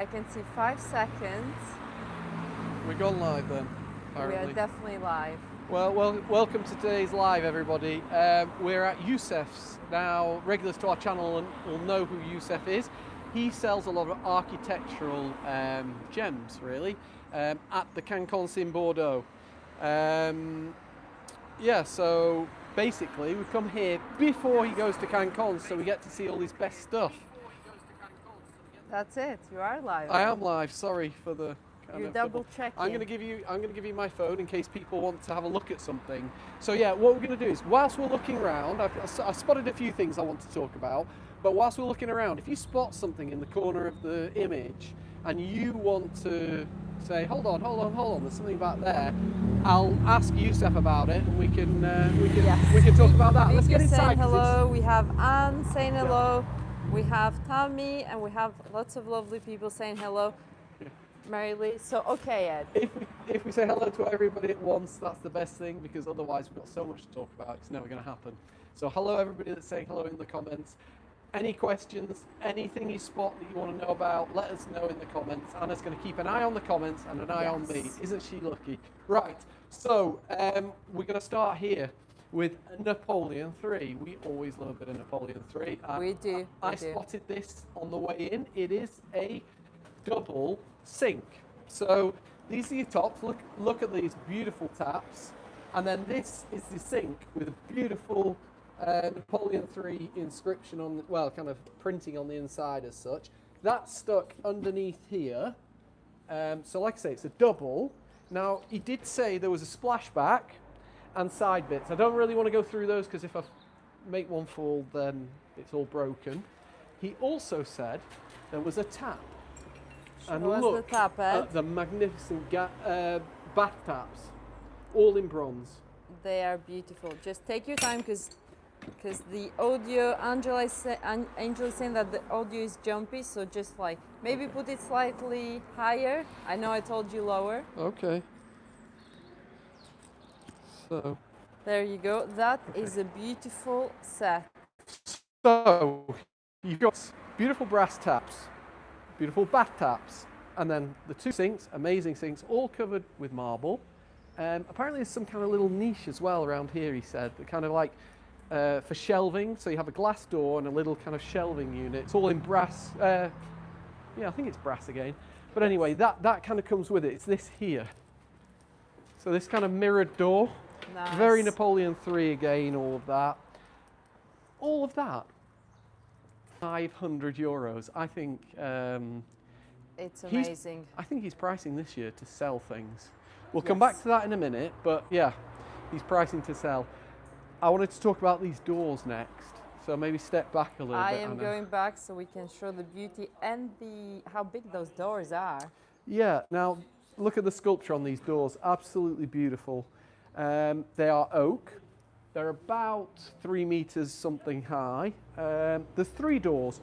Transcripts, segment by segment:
I can see 5 seconds. We're gone live then, apparently. We are definitely live. Well, welcome to today's live, everybody. We're at Youssef's. Now, regulars to our channel will know who Youssef is. He sells a lot of architectural gems, really, at the Cancons in Bordeaux. Yeah, so basically we come here before he goes to Cancons, so we get to see all his best stuff. That's it. You are live. I am live. Sorry for the. You're double checking. I'm going to give you my phone in case people want to have a look at something. So yeah, what we're going to do is, whilst we're looking around, I've spotted a few things I want to talk about. But whilst we're looking around, if you spot something in the corner of the image and you want to say, hold on, there's something back there, I'll ask Youssef about it, and we can talk about that. Let's get inside. Saying hello. We have Anne saying hello. We have Tammy, and we have lots of lovely people saying hello. Mary Lee. So, okay, Ed. If we say hello to everybody at once, that's the best thing, because otherwise we've got so much to talk about, it's never going to happen. So hello everybody that's saying hello in the comments. Any questions, anything you spot that you want to know about, let us know in the comments. Anna's going to keep an eye on the comments and an eye on me. Isn't she lucky? Right, so we're going to start here with Napoleon 3. We always love a bit of Napoleon 3. We do. I spotted this on the way in. It is a double sink. So these are your tops. Look at these beautiful taps. And then this is the sink with a beautiful Napoleon 3 inscription on, well, kind of printing on the inside as such. That's stuck underneath here. So like I say, it's a double. Now, he did say there was a splashback and side bits. I don't really want to go through those because if I make one fall, then it's all broken. He also said there was a tap. And look the tap, at the magnificent bath taps, all in bronze. They are beautiful. Just take your time because the audio, Angel is saying that the audio is jumpy, so just like maybe put it slightly higher. I know I told you lower. Okay. So. There you go. That is a beautiful set. So you've got beautiful brass taps, beautiful bath taps, and then the two sinks, amazing sinks, all covered with marble. Apparently there's some kind of little niche as well around here, he said, kind of like for shelving. So you have a glass door and a little kind of shelving unit. It's all in brass. Yeah, I think it's brass again. But anyway, that kind of comes with it. It's this here. So this kind of mirrored door. Nice. Very Napoleon 3 again, all of that. All of that. 500 euros. I think it's amazing. I think he's pricing this year to sell things. We'll come back to that in a minute, but yeah, he's pricing to sell. I wanted to talk about these doors next, so maybe step back a little bit. I am going back so we can show the beauty and how big those doors are. Yeah, now look at the sculpture on these doors, absolutely beautiful. They are oak. They're about 3 meters something high. There's 3 doors.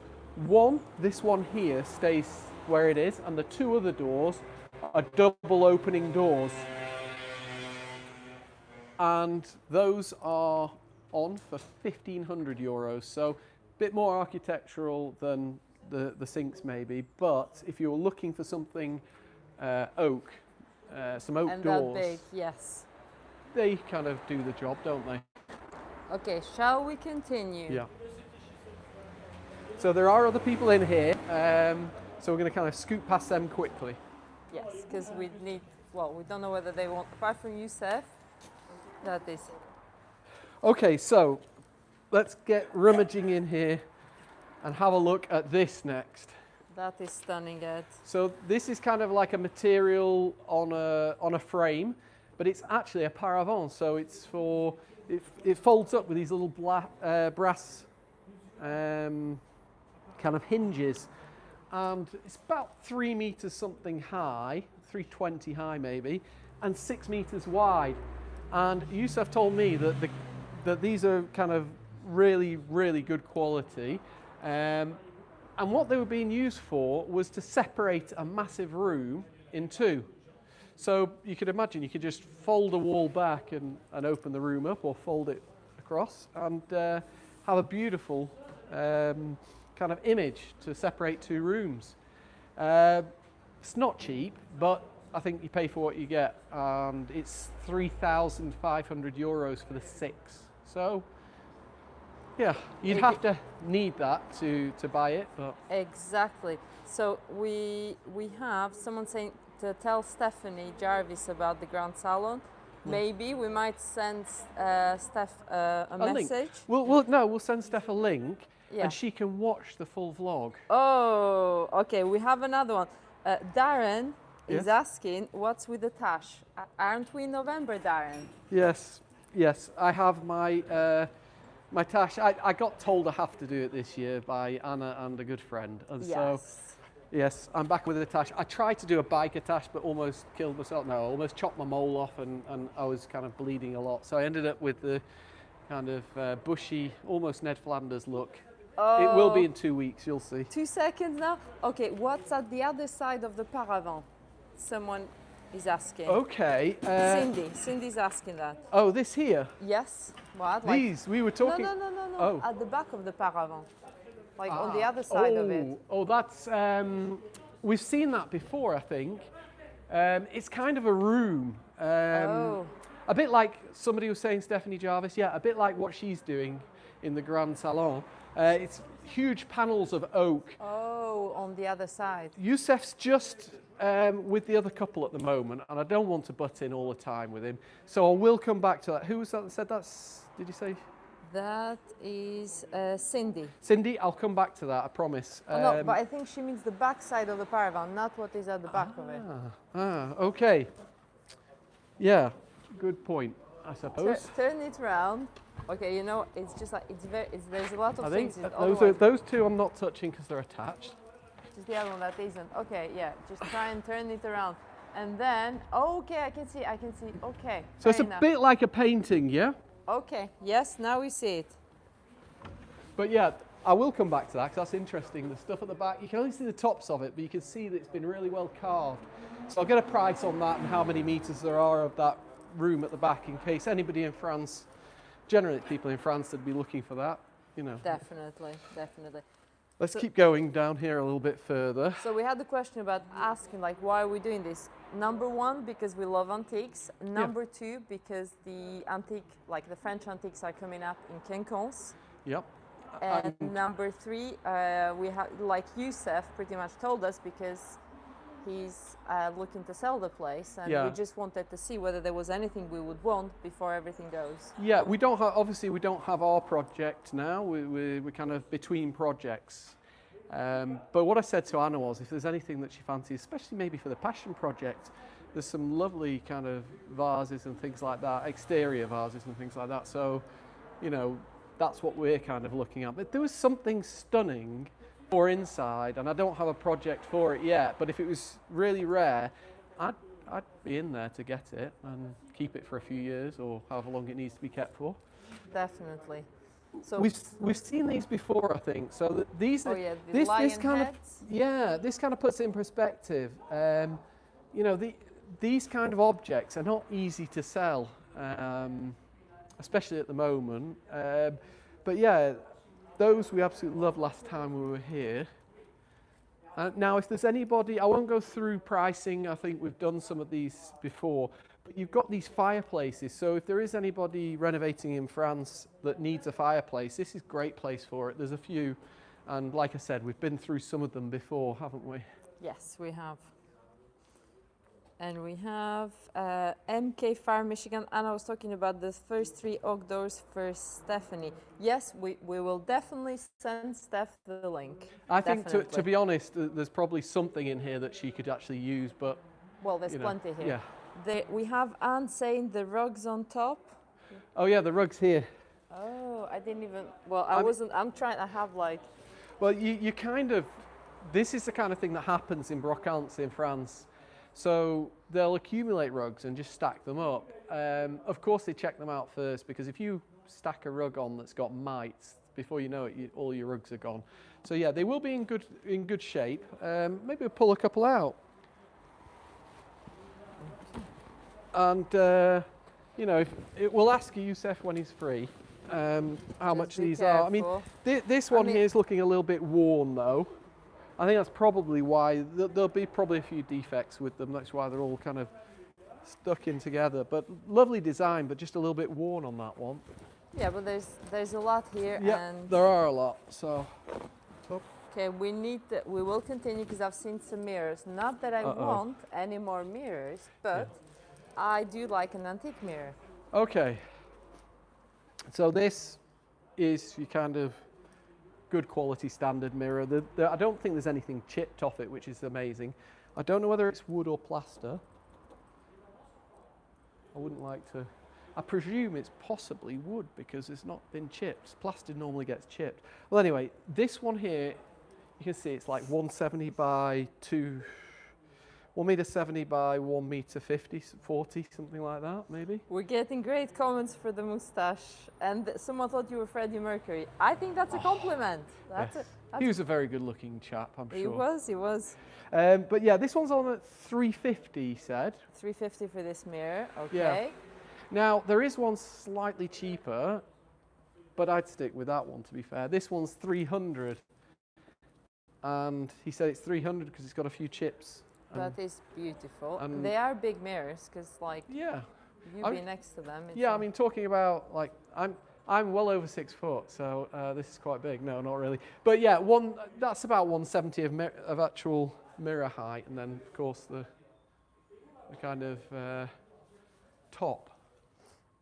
This one here stays where it is, and the 2 other doors are double opening doors. And those are on for 1,500 euros. So a bit more architectural than the sinks maybe, but if you're looking for something oak, some oak and doors. That big, yes. They kind of do the job, don't they? Okay, shall we continue? Yeah. So there are other people in here, so we're going to kind of scoot past them quickly. Yes, because we don't know whether they want, apart from Youssef, that is. Okay, so let's get rummaging in here and have a look at this next. That is stunning, Ed. So this is kind of like a material on a frame, but it's actually a Paravent, so it's for, it folds up with these little brass kind of hinges, and it's about 3 meters something high, 320 high maybe, and 6 meters wide. And Youssef told me that these are kind of really, really good quality. And what they were being used for was to separate a massive room in 2. So you could imagine you could just fold a wall back and open the room up, or fold it across, and have a beautiful kind of image to separate 2 rooms. It's not cheap, but I think you pay for what you get, and it's 3,500 euros for the 6. So, yeah, you'd have to need that to buy it, but Exactly. So we have someone saying to tell Stephanie Jarvis about the Grand Salon. Maybe we might send Steph a link. message. We'll send Steph a link, Yeah. and she can watch the full vlog. Oh, okay. We have another one. Darren Yes? is asking, what's with the tash? Aren't we in November, Darren? Yes, I have my tash. I got told I have to do it this year by Anna and a good friend, and so yes, I'm back with the tash. I tried to do a biker tash, but almost killed myself. No, I almost chopped my mole off, and I was kind of bleeding a lot. So I ended up with the kind of bushy, almost Ned Flanders look. Oh, It will be in 2 weeks, you'll see. 2 seconds now. Okay, what's at the other side of the Paravent? Someone is asking. Okay. Cindy's asking that. Oh, this here. Yes. What? These we were talking. No. Oh. At the back of the Paravent, like on the other side of it. Oh, that's. We've seen that before, I think. It's kind of a room. A bit like somebody was saying, Stephanie Jarvis. Yeah, a bit like what she's doing in the Grand Salon. It's huge panels of oak. Oh, on the other side. Youssef's just with the other couple at the moment, and I don't want to butt in all the time with him. So I will come back to that. Who was that said that? Did you say? That is Cindy. Cindy, I'll come back to that, I promise. No, but I think she means the back side of the Paravent, not what is at the back of it. Okay. Yeah, good point, I suppose. Turn it around. Okay, you know, it's just like, there's a lot of I think things. those two I'm not touching because they're attached. Just the other one that isn't. Okay, yeah, just try and turn it around. And then, okay, I can see, okay. So it's fair a enough. bit like a painting, yeah? Okay, yes, now we see it. But yeah, I will come back to that because that's interesting. The stuff at the back, you can only see the tops of it, but you can see that it's been really well carved. So I'll get a price on that and how many meters there are of that room at the back in case anybody in France, generally people in France, would be looking for that, you know. Definitely. Let's keep going down here a little bit further. So we had the question about asking, like, why are we doing this? Number one, because we love antiques. Number two, because the the French antiques are coming up in Quinconce. Yep. And number three, we have, like Youssef pretty much told us, because he's looking to sell the place, and we just wanted to see whether there was anything we would want before everything goes. Yeah, we don't have, obviously we don't have our project now. We're kind of between projects. But what I said to Anna was, if there's anything that she fancies, especially maybe for the passion project, there's some lovely kind of vases and things like that, exterior vases and things like that. So, you know, that's what we're kind of looking at. But there was something stunning for inside, and I don't have a project for it yet, but if it was really rare, I'd be in there to get it and keep it for a few years or however long it needs to be kept for. Definitely. So we've seen these before, I think. So these this kind heads. this kind of puts it in perspective. You know, these kind of objects are not easy to sell, especially at the moment. But yeah, those we absolutely loved last time we were here. Now, if there's anybody, I won't go through pricing. I think we've done some of these before. But you've got these fireplaces. So if there is anybody renovating in France that needs a fireplace, this is a great place for it. There's a few. And like I said, we've been through some of them before, haven't we? Yes, we have. And we have MK Fire Michigan, and I was talking about the first 3 oak doors for Stephanie. Yes, we will definitely send Steph the link. I think, to be honest, there's probably something in here that she could actually use, but... Well, there's plenty here. Yeah. We have Anne saying the rugs on top. Oh yeah, the rug's here. Oh, I didn't even... Well, I'm trying, I have like... Well, you kind of... This is the kind of thing that happens in brocantes in France. So they'll accumulate rugs and just stack them up. Of course, they check them out first, because if you stack a rug on that's got mites, before you know it, all your rugs are gone. So yeah, they will be in good shape. Maybe we'll pull a couple out. And you know, we'll ask Youssef when he's free how much these are. I mean, this one here is looking a little bit worn though. I think that's probably why there'll be probably a few defects with them. That's why they're all kind of stuck in together. But lovely design, but just a little bit worn on that one. Yeah, but there's a lot here, Yeah, and there are a lot. So, okay, we will continue because I've seen some mirrors. Not that I want any more mirrors, but I do like an antique mirror. okay. So this is your kind of good quality standard mirror. I don't think there's anything chipped off it, which is amazing. I don't know whether it's wood or plaster. I wouldn't like to. I presume it's possibly wood because it's not been chipped. Plaster normally gets chipped. Well, anyway, this one here, you can see it's like 170 by 1 meter 70 by 1 meter 50, 40, something like that, maybe. We're getting great comments for the moustache, and someone thought you were Freddie Mercury. I think that's a compliment. He was a very good-looking chap, I'm sure. He was. But yeah, this one's on at 350, he said. 350 for this mirror, okay. Yeah. Now, there is one slightly cheaper, but I'd stick with that one, to be fair. This one's 300. And he said it's 300 because it's got a few chips. That is beautiful. They are big mirrors because, like, you be next to them. Yeah, I mean, talking about, like, I'm well over 6 foot, so this is quite big. No, not really. But yeah, that's about 170 of actual mirror height, and then, of course, the kind of top.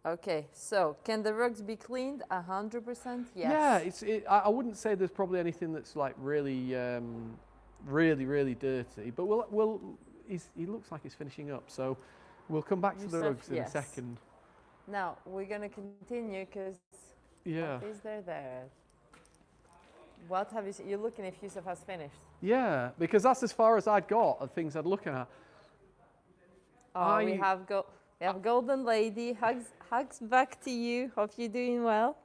Okay, so can the rugs be cleaned? 100%? Yeah, Yes. I wouldn't say there's probably anything that's like really, really dirty. But he looks like he's finishing up, so we'll come back to the rugs in a second. Now we're gonna continue because what is there? What have you seen? You're looking if Yusuf has finished. Yeah, because that's as far as I'd got of things I'd look at. Oh, we have Golden Lady. Hugs back to you. Hope you're doing well.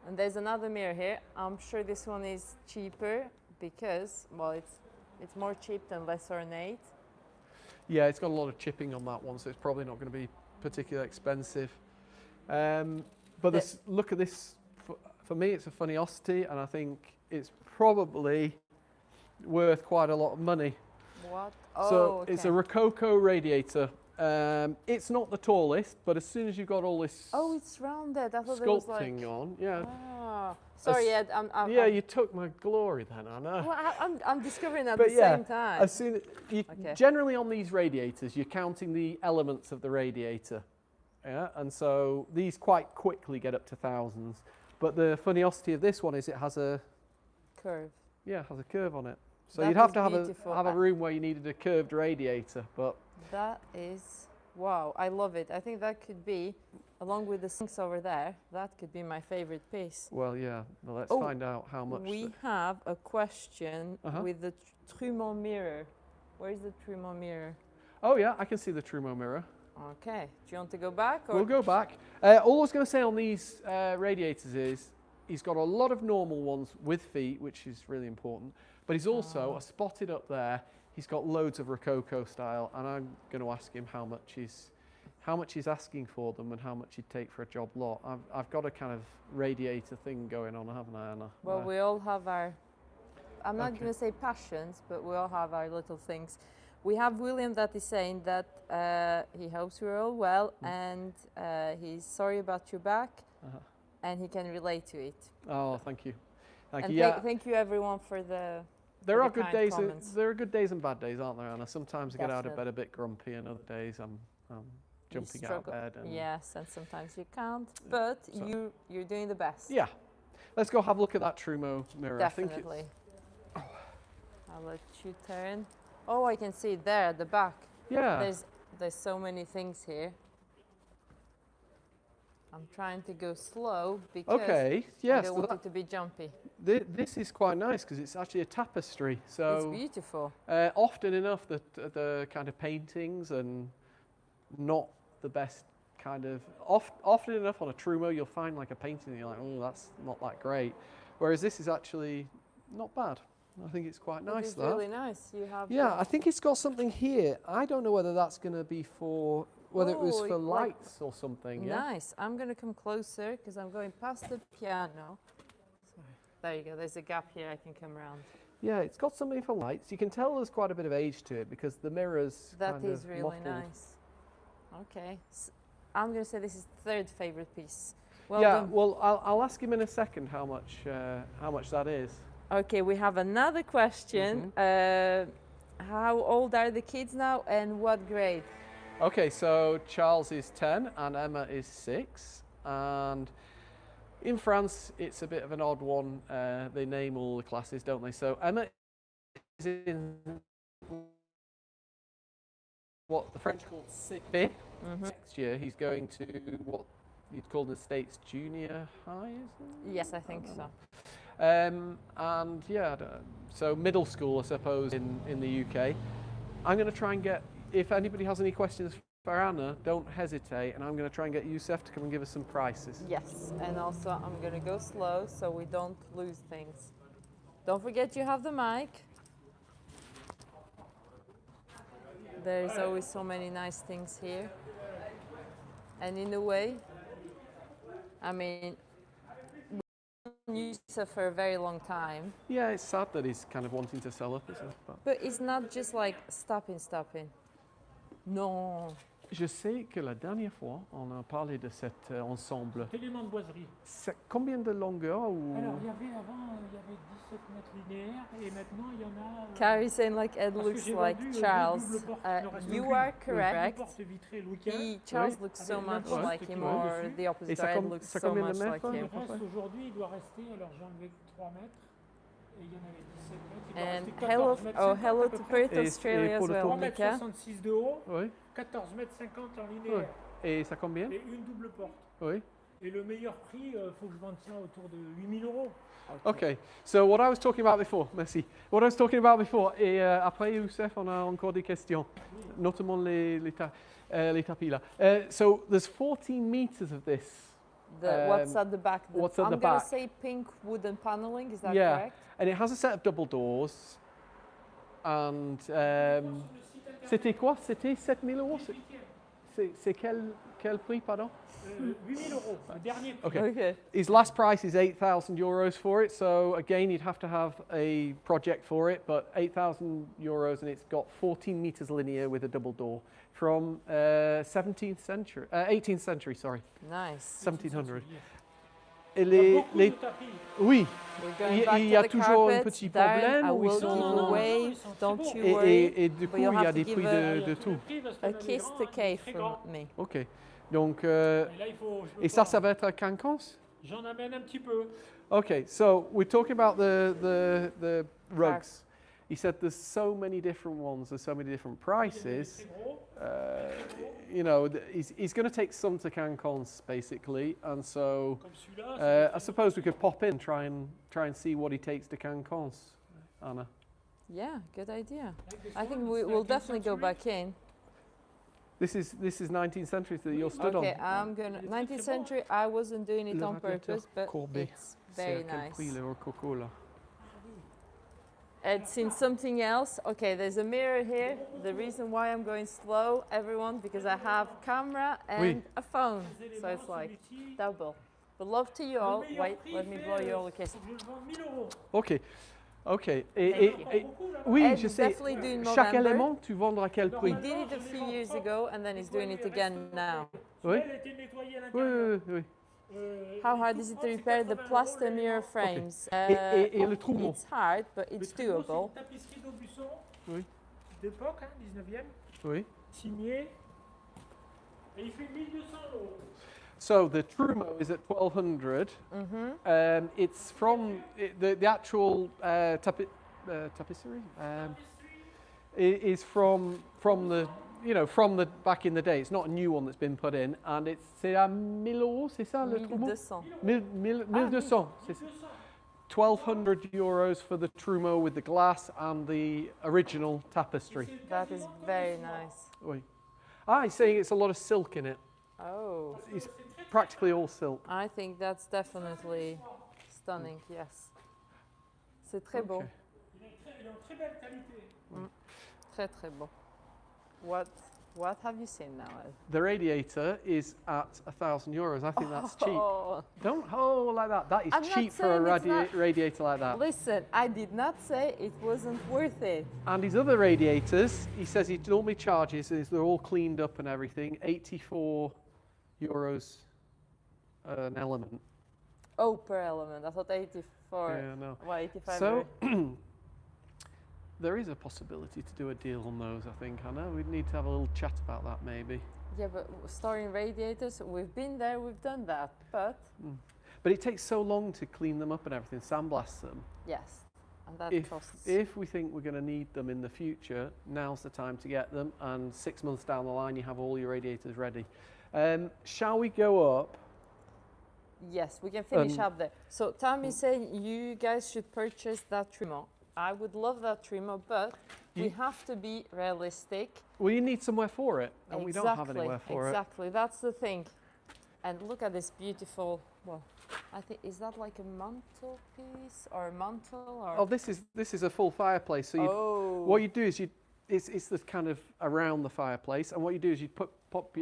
And there's another mirror here. I'm sure this one is cheaper because, well, it's more chipped and less ornate. Yeah, it's got a lot of chipping on that one, so it's probably not going to be particularly expensive. But look at this. For me, it's a funniosity, and I think it's probably worth quite a lot of money. What? So it's a Rococo radiator. It's not the tallest, but as soon as you've got all this it's rounded. I thought it was like sculpting on, yeah. Oh, sorry, Ed. You took my glory then, Anna. Well, I'm discovering at the same time. As soon generally on these radiators, you're counting the elements of the radiator, yeah, and so these quite quickly get up to thousands. But the funniosity of this one is it has a curve. Yeah, it has a curve on it. So you'd have to have a room where you needed a curved radiator, but that is wow! I love it. I think that could be, along with the sinks over there, that could be my favorite piece. Well, yeah. Well, let's find out how much. We have a question with the Trumeau mirror. Where's the Trumeau mirror? Oh yeah, I can see the Trumeau mirror. Okay. Do you want to go back? Or? We'll go back. All I was going to say on these radiators is he's got a lot of normal ones with feet, which is really important. But he's also, I spotted up there, he's got loads of Rococo style, and I'm going to ask him how much he's asking for them and how much he'd take for a job lot. I've got a kind of radiator thing going on, haven't I, Anna? Well, we all have our, I'm not going to say passions, but we all have our little things. We have William that is saying that he hopes we're all well, and he's sorry about your back, and he can relate to it. Oh, thank you. Thank you everyone for the There are good days. There are good days and bad days, aren't there, Anna? Sometimes I get out of bed a bit grumpy, and other days I'm jumping out of bed. And yes, and sometimes you can't. But you're doing the best. Yeah. Let's go have a look at that Trumeau mirror. Definitely. I'll let you turn. Oh, I can see it there at the back. Yeah. There's so many things here. I'm trying to go slow because I don't want it to be jumpy. This is quite nice because it's actually a tapestry. So it's beautiful. Often enough, the kind of paintings and not the best kind of. Often enough on a Trumeau, you'll find like a painting and you're like, oh, that's not that great. Whereas this is actually not bad. I think it's quite nice. It's really nice. You have. Yeah, I think it's got something here. I don't know whether that's going to be for. Whether it was for lights or something. Nice. I'm going to come closer because I'm going past the piano. Sorry. There you go. There's a gap here. I can come around. Yeah, it's got something for lights. You can tell there's quite a bit of age to it because the mirrors That kind is of really mottled. nice. Okay. I'm going to say this is third favorite piece. Well Yeah, done. well, I'll ask him in a second how much that is. Okay, we have another question. How old are the kids now and what grade? Okay, so Charles is 10 and Emma is 6. And in France, it's a bit of an odd one. They name all the classes, don't they? So Emma is in what the French call CP. Next year, he's going to what you'd call in the States junior high, isn't it? Yes, I think so. And yeah, so middle school, I suppose, in the UK. I'm going to try and get, if anybody has any questions for Anna, don't hesitate, and I'm going to try and get Youssef to come and give us some prices. Yes, and also I'm going to go slow so we don't lose things. Don't forget you have the mic. There's always so many nice things here. And in a way, I mean, we've used it for a very long time. Yeah, it's sad that he's kind of wanting to sell up, isn't it? But it's not just like stopping. No. Je sais que la dernière fois, on a parlé de cet ensemble. Éléments de boiserie. Combien de longueur ou... Alors, il y avait avant, il y avait 17 mètres linéaires et maintenant il y en a. Carrie's saying like it parce looks que j'ai like vendu, Charles. deux doubles portes, il en reste You aucune. are Double correct. porte vitrée Louis XV. Charles Oui. looks so Avec much l'imposte like qui him, est or dessus. the opposite Et ça side com- looks ça so combien de much mètres, like là? him. Il reste aujourd'hui, il doit rester, alors j'ai enlevé 3 mètres et il y en avait 17 mètres. Il doit And rester hello, 14 mètres oh 50 hello à peu to près. Perth, Et Australia pour as le well, 3 mètres Mika. 66 de haut, Oui. 14 mètres 50 en Oui. linéaire Et ça combien? et une double porte. Oui. Et le meilleur prix, il faut que je vende ça autour de 8 000 €. Okay, so what I was talking about before, merci. What I was talking about before, et après Youssef, on a encore des questions, notamment les tapis là. So there's 14 meters of this. What's at the back? what's at I'm the gonna back? say pink wooden paneling, is that Yeah, correct? and it has a set of double doors. And c'était quoi? C'était 7 000 €? C'est quel prix, pardon? 8 000 €, le dernier prix. Okay. Okay. His last price is 8,000 euros for it. So again, you'd have to have a project for it, but 8,000 euros, and it's got 14 meters linear with a double door from 18th century, sorry, Nice. 1700. Et Il y a les, beaucoup les, de tapis. oui, We're il going y, back il y to a the toujours un carpets. petit Darren, problème I où ils will sont. give Non, non, away. non, ils sont Don't très you beaux. worry. Et du coup, But you'll il y a have des to prix give Il y de a tout. prix parce qu'on a des kiss grands, to des Kay très from grands. me. Ok. Donc, Et là, il faut, je peux et ça, pas. ça va être à Cancans? J'en amène un petit peu. Okay, so we're talking about the rugs. He said there's so many different ones, there's so many different prices. Très gros. You know, he's going to take some to Cancans basically, and so Comme celui-là. I suppose we could pop in, try and see what he takes to Cancans, Anna. Yeah, good idea. I think we'll definitely go back in. This is 19th century that you're stood Okay, on. I'm gonna. 19th century, I wasn't doing it Le on radiator purpose, but courbé. it's C'est very à quel nice. prix le rococo là? And since something else, okay, there's a mirror here. The reason why I'm going slow, everyone, because I have camera and Oui. a phone, so it's like double. But love to you all. Wait, let me blow you all a kiss. Je le vends 1 000 €. Ok, ok. Thank you. Oui, And je sais. definitely do in Chaque November. élément, tu vendras à quel prix? He did it a few years ago, and then he's doing it again now. Oui. Elle a été nettoyée à Oui, l'intérieur. oui, oui. How hard is it to repair the plaster mirror frames? Et le Trumeau? It's hard, but it's Le Trumeau, doable. c'est une tapisserie d'Aubusson Oui. d'époque, hein, 19e, Oui. signé. Et il fait 1 200 €. So the Trumeau is at 1200. It's from the actual tapisserie is from the from the back in the day. It's not a new one that's been put in, and c'est à 1000 €, c'est ça le Trumeau? 1200. 1200. C'est ça. 1200 euros for the Trumeau with the glass and the original tapestry. That is very nice. Oui. Ah, he's saying it's a lot of silk in it. Oh, It's practically all silk. I think that's definitely stunning, yes. C'est très beau. Okay. Il est en très belle qualité. Très très beau. What What have you seen now, Ed? The radiator is at €1,000. I think that's cheap. Oh. Don't hold like that. That is I'm not cheap for a saying it's not. radiator like that. Listen, I did not say it wasn't worth it. And his other radiators, he says he normally charges, is they're all cleaned up and everything, €84 an element. Oh, per element. I thought 84. Yeah, no. Well, 85. So there is a possibility to do a deal on those, I think, Hannah. We'd need to have a little chat about that maybe. Yeah, but storing radiators, we've been there, we've done that, but But it takes so long to clean them up and everything, sandblast them. yes, and that costs. If we think we're going to need them in the future, now's the time to get them, and 6 months down the line you have all your radiators ready. Shall we go up? Yes, we can finish up there. So Tom is saying you guys should purchase that Trumeau. I would love that Trumeau, but we have to be realistic. Well, you need somewhere for it, and we don't have anywhere for it. Exactly, that's the thing. And look at this beautiful, well, I think, is that like a mantelpiece or a mantle? Or? Oh, this is a full fireplace. So what you do is it's the kind of around the fireplace, and what you do is you pop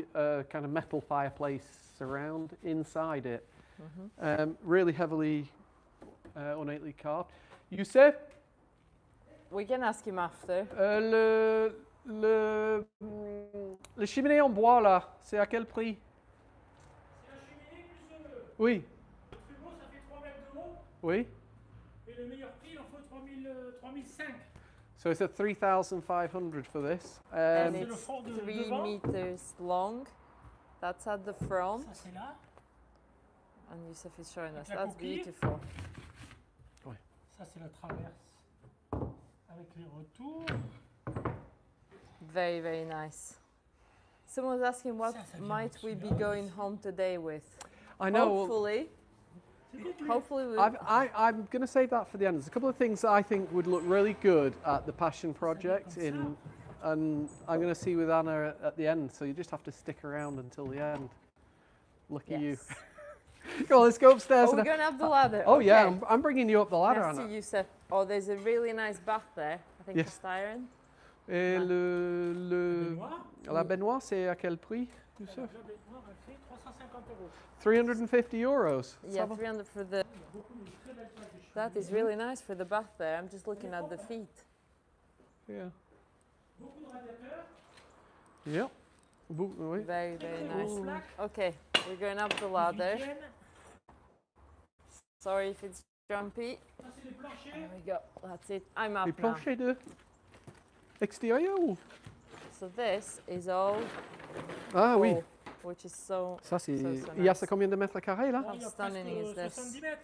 kind of metal fireplace around inside it. Really heavily, ornately carved. Youssef? We can ask him after. Le cheminée en bois là, c'est à quel prix? C'est la cheminée plus le Oui. Trumeau, ça fait 3 mètres de haut. Oui. Et le meilleur prix, il en faut 3005. So it's at 3,500 for this. And c'est it's le fond de 3 devant. meters long. That's at the front. Ça c'est là. And Youssef is showing us. la That's coquille. beautiful. Ça c'est la traverse. Avec les retours. Very, very nice. Someone's asking what Ça vient might we be celui-là going aussi. home today with. I know. Hopefully, hopefully I'm going to save that for the end. There's a couple of things that I think would look really good at the Passion Project, and I'm going to see with Anna at the end. So you just have to stick around until the end. Lucky you. Yes. Go on, let's go upstairs. Oh, we're going up the ladder. Oh okay. yeah, I'm bringing you up the ladder, Merci, Anna. Youssef. Oh, there's a really nice bath there. I think Yes. it's iron. Et Baignoire. la baignoire, c'est à quel prix, Youssef? La baignoire, elle fait 350 €. €350. Yeah, 300 for the. That is really nice for the bath there. I'm just looking at the feet. Yeah. Beaucoup de radiateurs. Yep. Oui. Very, very nice. Grosses plaques. Okay, we're going up the Des ladder. Viviennes. Sorry if it's jumpy. Ça c'est les planchers. There we go. That's it. I'm up Les now. planchers de extérieur ou? So this is all. Ah oui. full, which is so. Ça c'est. so Il y a nice. ça combien de mètres carrés là? Bon, il y a stunning is presque this? 70 mètres.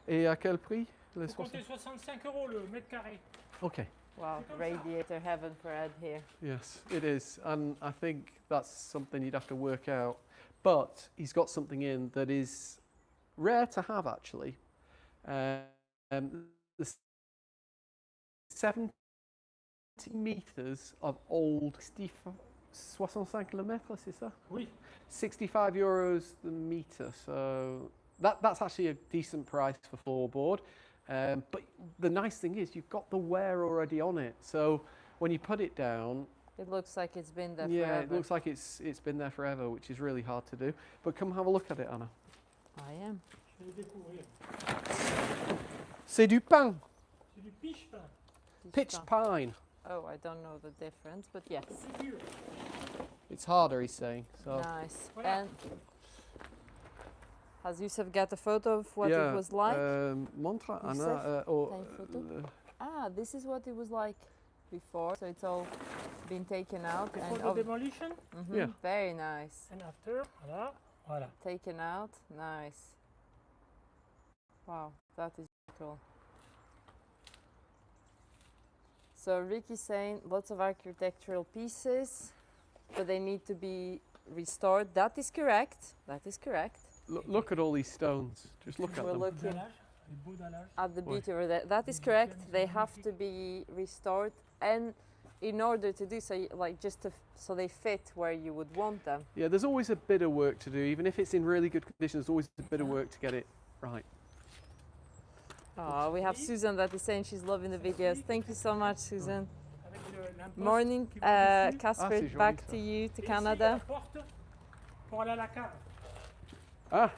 Et à quel prix? Les Vous comptez 65 € le mètre carré. Okay. Wow, radiator heaven for Ed here. Yes, it is, and I think that's something you'd have to work out. But he's got something in that is rare to have actually. The 70 meters of old 65 kilomètres, c'est ça? Oui. €65 the meter. So that's actually a decent price for floorboard. But the nice thing is you've got the wear already on it. So when you put it down, It looks like it's been there yeah, forever. it looks like it's been there forever, which is really hard to do. But come have a look at it, Anna. I am. Je vais le découvrir. C'est du pain, C'est du piche-pain. pitched pine. Oh, I don't know the difference, but yes. C'est dur. It's harder, he's saying. So Nice. Voilà. And has Youssef got a photo of what yeah, it was like? montre, Youssef, Anna. Or, take photo. This is what it was like before. So it's all been taken out Before and the demolition Yeah. very nice. and after. Voilà. Voilà. Taken out. Nice. Wow, that is cool. So Ricky's saying lots of architectural pieces, but they need to be restored. That is correct. That is correct. look at all these stones. Just look at We're them. looking Dallage, les beaux dallages. at the Ouais. beauty over there. That is correct. They have to be restored, and in order to do so, like just to so they fit where you would want them. Yeah, there's always a bit of work to do. Even if it's in really good condition, there's always a bit of work to get it right. Oh, we have Susan that is saying she's loving the videos. Thank you so much, Susan. Avec l'imposte Morning, qui va dessus. Casper. c'est joli, Back ça. to you, to Et ici, il y a Canada. la porte pour aller à la cave. Ah,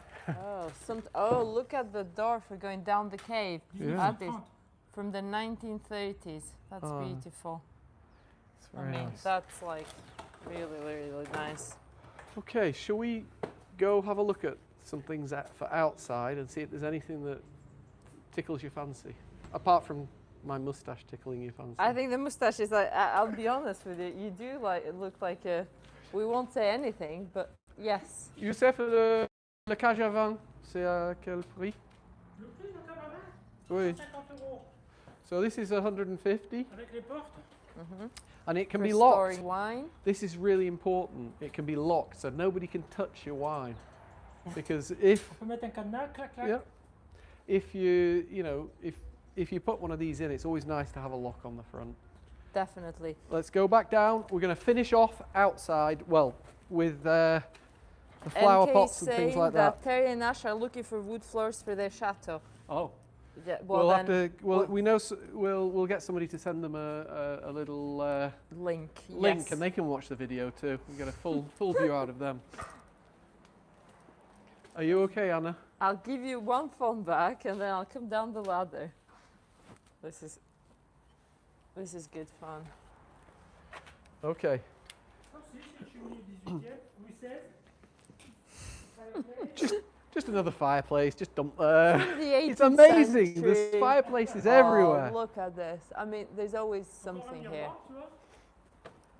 Oh, look at the door for going down the cave. Yeah. That is 1930. from the 1930s. That's Oh. beautiful. it's I very mean, nice. that's like really, really nice. Okay, shall we go have a look at some things for outside and see if there's anything that tickles your fancy, apart from my mustache tickling your fancy? I think the mustache is like, I'll be honest with you, you do like, it look like a, we won't say anything, but yes. Youssef, le cage à vin, c'est à quel prix? Le prix de Paravent, Oui. 50 €. So this is 150, Avec les portes. and it can For be locked. storing wine. This is really important. It can be locked, so nobody can touch your wine. Because if, On peut mettre un cadenas, clac, clac. yeah, if you know, if you put one of these in, it's always nice to have a lock on the front. Definitely. Let's go back down. We're going to finish off outside, well, with the flower MK pots and things saying like that. Terry and Ash are looking for wood floors for their chateau. Oh, Yeah, well we'll then, have to. Well, well- we know. We'll get somebody to send them a little link. link, Yes. and they can watch the video too. We get a full view out of them. Are you okay, Anna? I'll give you one phone back and then I'll come down the ladder. This is good fun. Okay. Ça aussi, c'est une cheminée 18e, Louis XVI. Just another fireplace. Just dump there. The 18th It's amazing. century. There's fireplaces Oh, everywhere. look at this. I mean, there's always Encore un something here. miroir, tu vois.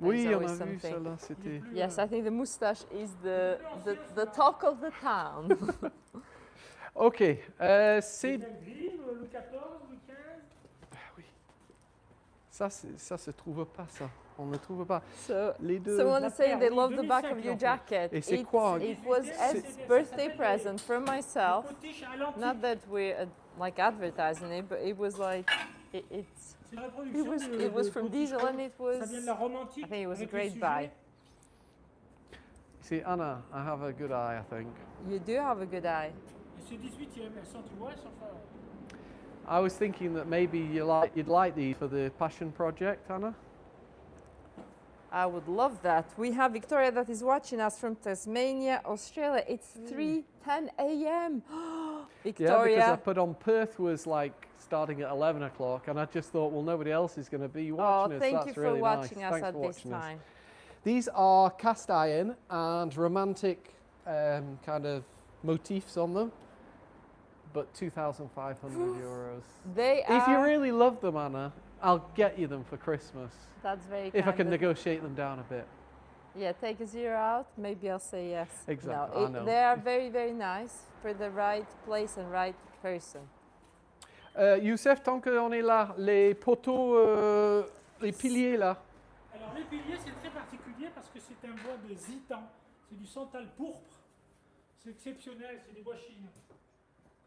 Oui, There's on a always vu something. celle-là. C'était. Yes, I think the mustache is the talk of the town. Ok. C'est. Les grilles, Louis XIV, Louis XV. Oui. Ça se trouve pas ça. On ne trouve pas. So Les deux. someone La is saying they paire, love oui, the back 2005 of your en fait. jacket. Et c'est quoi? It was C'est- a ça birthday s'appelle present from myself. Potiche à l'antique. Not that we're like advertising it, but it was like it's C'est une reproduction it was de from potiche. diesel and it was. Ça vient de la Rome antique. I think it was a avec les great sujets. buy. See, Anna, I have a good eye, I think. You do have a good eye. Et c'est 18e, elles sont, tu vois, elles sont fortes. I was thinking that maybe you'd like these for the passion project, Anna. I would love that. We have Victoria that is watching us from Tasmania, Australia. It's 3:10 a.m. Yeah, Victoria. because I put on Perth was like starting at 11 o'clock, and I just thought, well, nobody else is going to be Oh, watching us. thank That's you for really watching nice. us Thanks at for this watching us. time. These are cast iron and romantic kind of motifs on them, but 2,500 euros. They If you are. really love them, Anna, I'll get you them for Christmas. That's very If I kind can of- negotiate them down a bit. Yeah, take a zero out. Maybe I'll say yes. Exactly, No, I know. they are very, very nice for the right place and right person. Youssef, tant qu'on est là, les poteaux, les piliers là. Alors les piliers, c'est très particulier parce que c'est un bois de zitan. C'est du santal pourpre. C'est exceptionnel, c'est des bois chinois.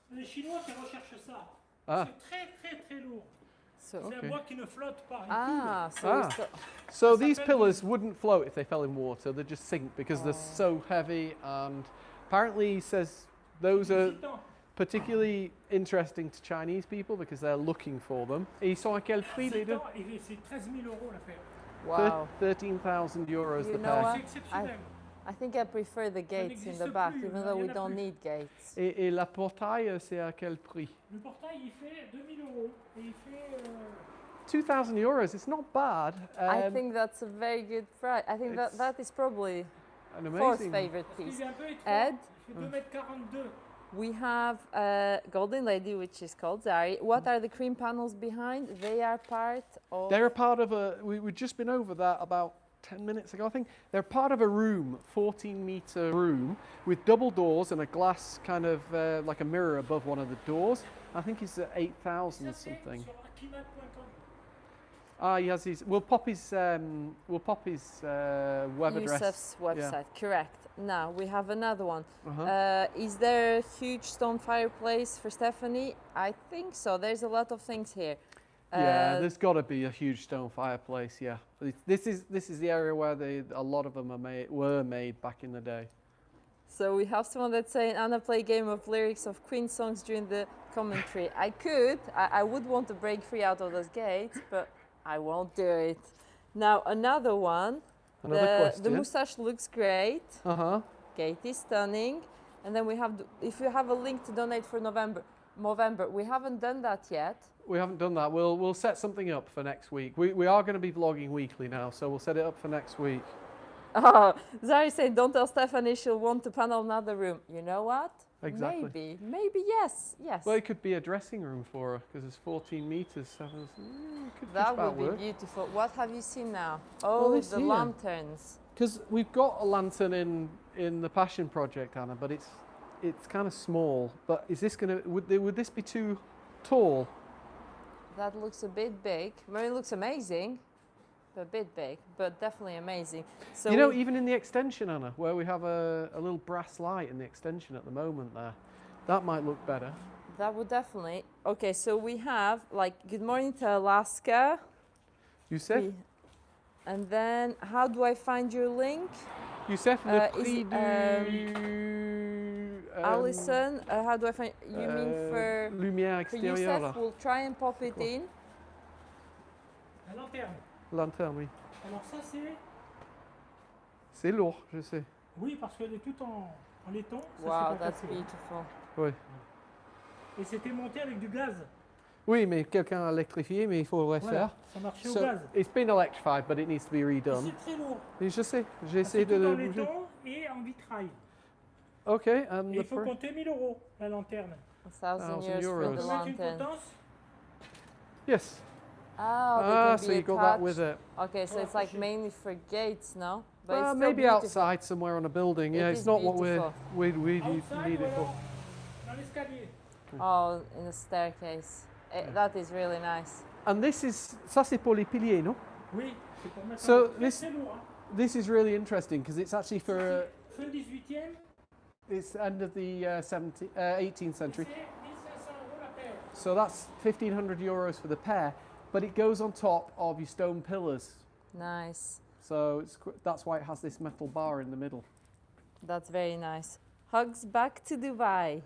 C'est les Chinois qui recherchent ça. Ah. C'est très très très lourd. So. C'est Ok. un bois qui ne flotte pas. Il Ah, so, Ah. so So Ça these s'appelle pillars wouldn't float if they fell in water. They just sink because they're so heavy. And apparently, he says those coule. are Zitan. particularly interesting to Chinese people because they're looking for them. Et ils sont à quel prix les deux? Zitan, et c'est 13 000 € la paire. wow. 13,000 euros You the know pair. what? C'est exceptionnel. I think I prefer the gates in the n'existe back, plus, even il though y we en a don't plus. need gates. Et la portail, c'est à quel prix? Le portail, il fait 2 000 € et il fait 2,000 euros. It's not bad. I think that's a very good price. I think it's that is probably an fourth amazing. favorite parce qu'il piece. est un peu étroit. Ed? Il fait 2 mètres 42. We have a golden lady, which is called Zari. What are the cream panels behind? They are part of. They're a part of a. We've just been over that about 10 minutes ago, I think. They're part of a room, 14-meter room, with double doors and a glass kind of like a mirror above one of the doors. I think it's at 8,000 Ça, c'est something. sur akimat.com. Ah, he has his. We'll pop his web address. Yusuf's website, correct. Now we have another one. Uh-huh. Is there a huge stone fireplace for Stephanie? I think so. There's a lot of things here. Yeah, there's got to be a huge stone fireplace. Yeah, this is the area where a lot of them were made back in the day. So we have someone that's saying, Anna, play a game of lyrics of Queen songs during the commentary. I could. I would want to break free out of those gates, but I won't do it. Now another one. Another The question. moustache looks great. Uh-huh. Katie, stunning. And then we have, if you have a link to donate for November, we haven't done that yet. We haven't done that. We'll set something up for next week. We are going to be vlogging weekly now, so we'll set it up for next week. Oh, Zari said, don't tell Stephanie she'll want to panel another room. You know what? Exactly. Maybe yes. Well, it could be a dressing room for her because it's 14 meters. So That would be beautiful. What have you seen now? Well, Oh, this the here. lanterns. Because we've got a lantern in the Passion Project, Anna, but it's kind of small. But is this gonna would this be too tall? That looks a bit big. I mean, it looks amazing. A bit big, but definitely amazing. So you know, even in the extension, Anna, where we have a little brass light in the extension at the moment there, that might look better. that would definitely. Okay, so we have like good morning to Alaska. Youssef, And then how do I find your link? Youssef, le prix Alison, how do I find you mean for lumière for extérieure Youssef? là. We'll try and pop it in. La lanterne. Lanterne, oui. Alors ça c'est... C'est lourd, je sais. Oui, parce qu'elle est toute en laiton. Ça, Wow, c'est pas that's cassé. beautiful. Oui. Et c'était monté avec du gaz. Oui, mais quelqu'un a électrifié, mais il faut le refaire. Voilà, ça marchait au So gaz. it's been electrified, but it needs to be Et redone. c'est très lourd. Et je sais, j'ai Ah, essayé c'est de tout en le bouger. laiton et en vitrail. Okay, and Et il faut compter 1000 € la lanterne. 1,000 1,000 euros for euros. the Vous mettre une lantern. potence. yes. Ah, So you got that with it. Okay, so it's like mainly for gates, no? But it's still Maybe beautiful. outside somewhere on a building. Yeah, It it's is not what we Outside need ou it for. alors dans l'escalier. Oh, in the staircase. That is really nice. And this is, ça c'est pour les piliers, no? Oui, c'est pour mettre So très, this- très lourd. Hein. This is really interesting because it's actually for, Fin 18e, it's the end of the 18th century. c'est 1500 € la paire. So that's 1,500 euros for the pair, but it goes on top of your stone pillars. Nice. So that's why it has this metal bar in the middle. That's very nice. Hugs back to Dubai.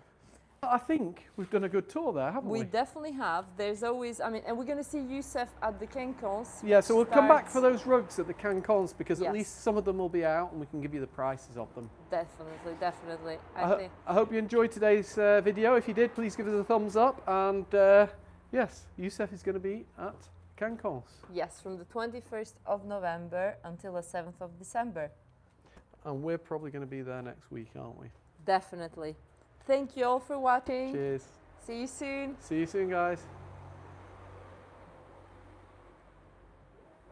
I think we've done a good tour there, haven't we? We definitely have. There's always, I mean, and we're going to see Youssef at the Kenkons. Yeah, so we'll come back starts- for those rugs at the Cancons because Yes. at least some of them will be out and we can give you the prices of them. Definitely, definitely. I think. I hope you enjoyed today's video. If you did, please give us a thumbs up. And yes, Youssef is going to be at Cancons. Yes, from the 21st of November until the 7th of December. And we're probably going to be there next week, aren't we? Definitely. Thank you all for watching. Cheers. See you soon. See you soon, guys.